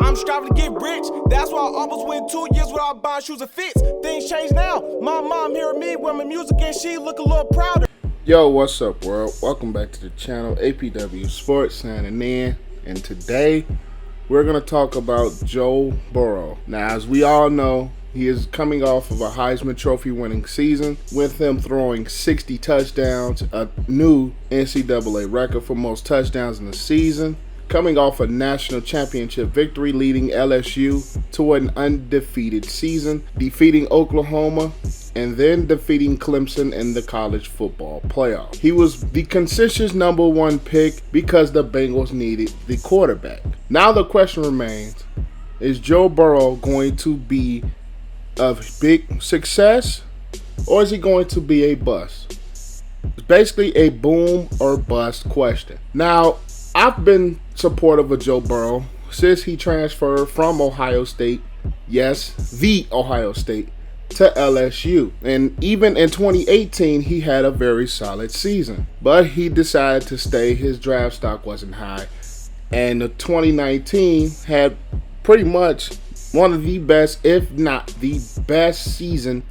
I'm striving to get rich. That's why I almost went 2 years without buying shoes and fits. Things change now. My mom hearing me with my music and she look a little prouder. Yo, what's up, world? Welcome back to the channel, APW Sports signing in. And today, we're going to talk about Joe Burrow. Now, as we all know, he is coming off of a Heisman Trophy winning season, with him throwing 60 touchdowns, a new NCAA record for most touchdowns in the season. Coming off a national championship victory, leading LSU to an undefeated season, defeating Oklahoma, and then defeating Clemson in the college football playoff. He was the consensus number one pick because the Bengals needed the quarterback. Now the question remains, is Joe Burrow going to be a big success, or is he going to be a bust? It's basically a boom or bust question. Now, I've been supportive of Joe Burrow since he transferred from Ohio State, yes, the Ohio State, to LSU. And even in 2018, he had a very solid season. But he decided to stay. His draft stock wasn't high. And the 2019 had pretty much one of the best, if not the best season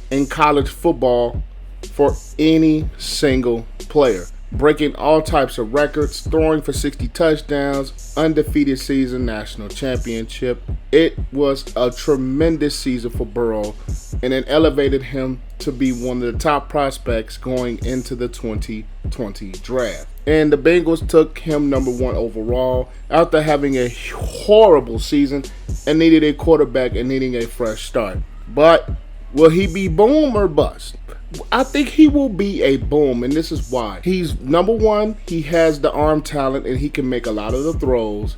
in college football for any single player. Breaking all types of records, throwing for 60 touchdowns, undefeated season, national championship. It was a tremendous season for Burrow, and it elevated him to be one of the top prospects going into the 2020 draft. And the Bengals took him number one overall after having a horrible season and needed a quarterback and needing a fresh start. But will he be boom or bust? I think he will be a boom, and this is why. He's number one, he has the arm talent, and he can make a lot of the throws.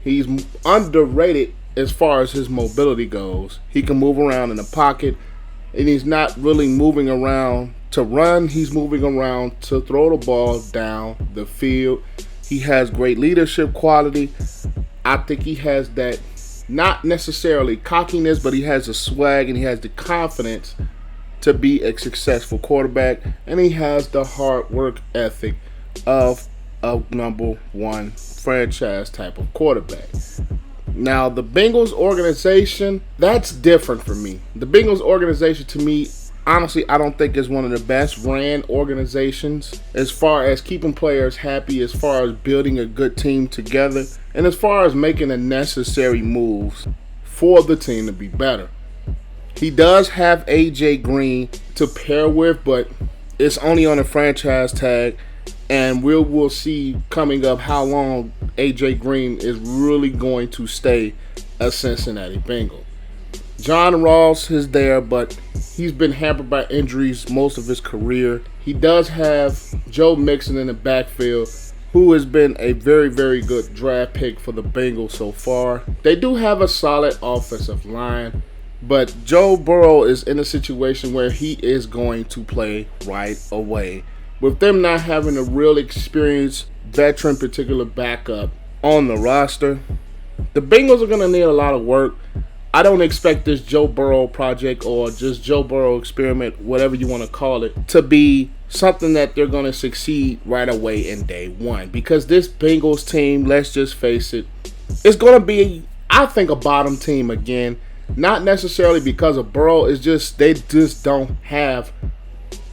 He's underrated as far as his mobility goes. He can move around in the pocket, and he's not really moving around to run. He's moving around to throw the ball down the field. He has great leadership quality. I think he has that, not necessarily cockiness, but he has the swag and he has the confidence to be a successful quarterback, and he has the hard work ethic of a number one franchise type of quarterback. Now, the Bengals organization, that's different for me. The Bengals organization, to me, honestly, I don't think is one of the best ran organizations as far as keeping players happy, as far as building a good team together, and as far as making the necessary moves for the team to be better. He does have A.J. Green to pair with, but it's only on a franchise tag, and we'll see coming up how long A.J. Green is really going to stay a Cincinnati Bengal. John Ross is there, but he's been hampered by injuries most of his career. He does have Joe Mixon in the backfield, who has been a very, very good draft pick for the Bengals so far. They do have a solid offensive line, but Joe Burrow is in a situation where he is going to play right away. With them not having a real experienced veteran particular backup on the roster, the Bengals are going to need a lot of work. I don't expect this Joe Burrow project or just Joe Burrow experiment, whatever you want to call it, to be something that they're going to succeed right away in day one. Because this Bengals team, let's just face it, it's going to be, I think, a bottom team again. Not necessarily because of Burrow, it's just they just don't have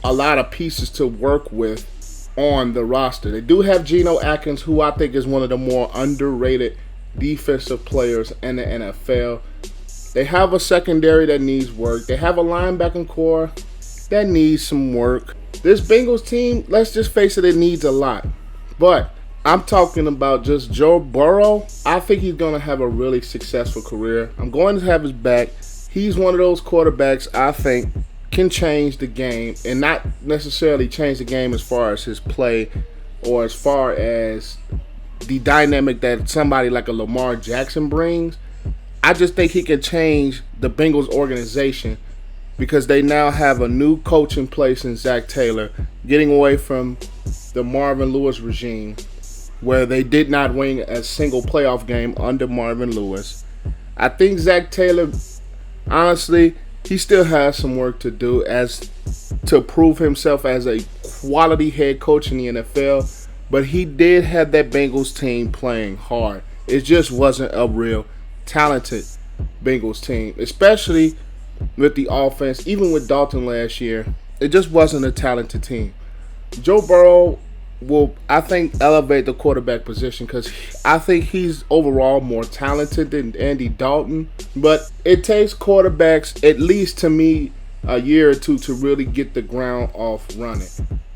a lot of pieces to work with on the roster. They do have Geno Atkins, who I think is one of the more underrated defensive players in the NFL. They have a secondary that needs work. They have a linebacking core that needs some work. This Bengals team, let's just face it, it needs a lot. But I'm talking about just Joe Burrow. I think he's going to have a really successful career. I'm going to have his back. He's one of those quarterbacks I think can change the game, and not necessarily change the game as far as his play or as far as the dynamic that somebody like a Lamar Jackson brings. I just think he can change the Bengals organization because they now have a new coach in place in Zach Taylor, getting away from the Marvin Lewis regime, where they did not win a single playoff game under Marvin Lewis. I think Zach Taylor, honestly, he still has some work to do as to prove himself as a quality head coach in the NFL, but he did have that Bengals team playing hard. It just wasn't a real talented Bengals team, especially with the offense. Even with Dalton last year, it just wasn't a talented team. Joe Burrow will, I think, elevate the quarterback position because I think he's overall more talented than Andy Dalton. But it takes quarterbacks, at least to me, a year or two to really get the ground off running.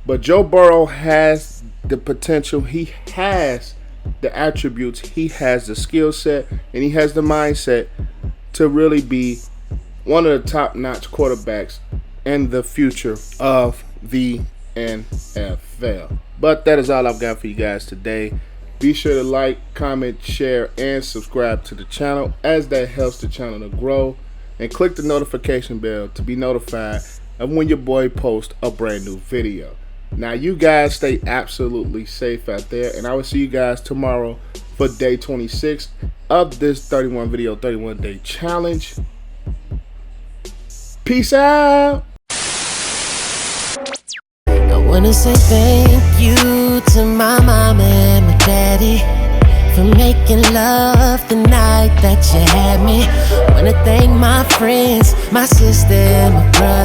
But Joe Burrow has the potential. He has the attributes. He has the skill set, and he has the mindset to really be one of the top-notch quarterbacks in the future of the NFL. But that is all I've got for you guys today. Be sure to like, comment, share, and subscribe to the channel, as that helps the channel to grow. And click the notification bell to be notified of when your boy posts a brand new video. Now, you guys stay absolutely safe out there, and I will see you guys tomorrow for day 26 of this 31 video 31 day challenge. Peace out. I wanna say thank you to my mom and my daddy for making love the night that you had me. Wanna thank my friends, my sister, and my brother.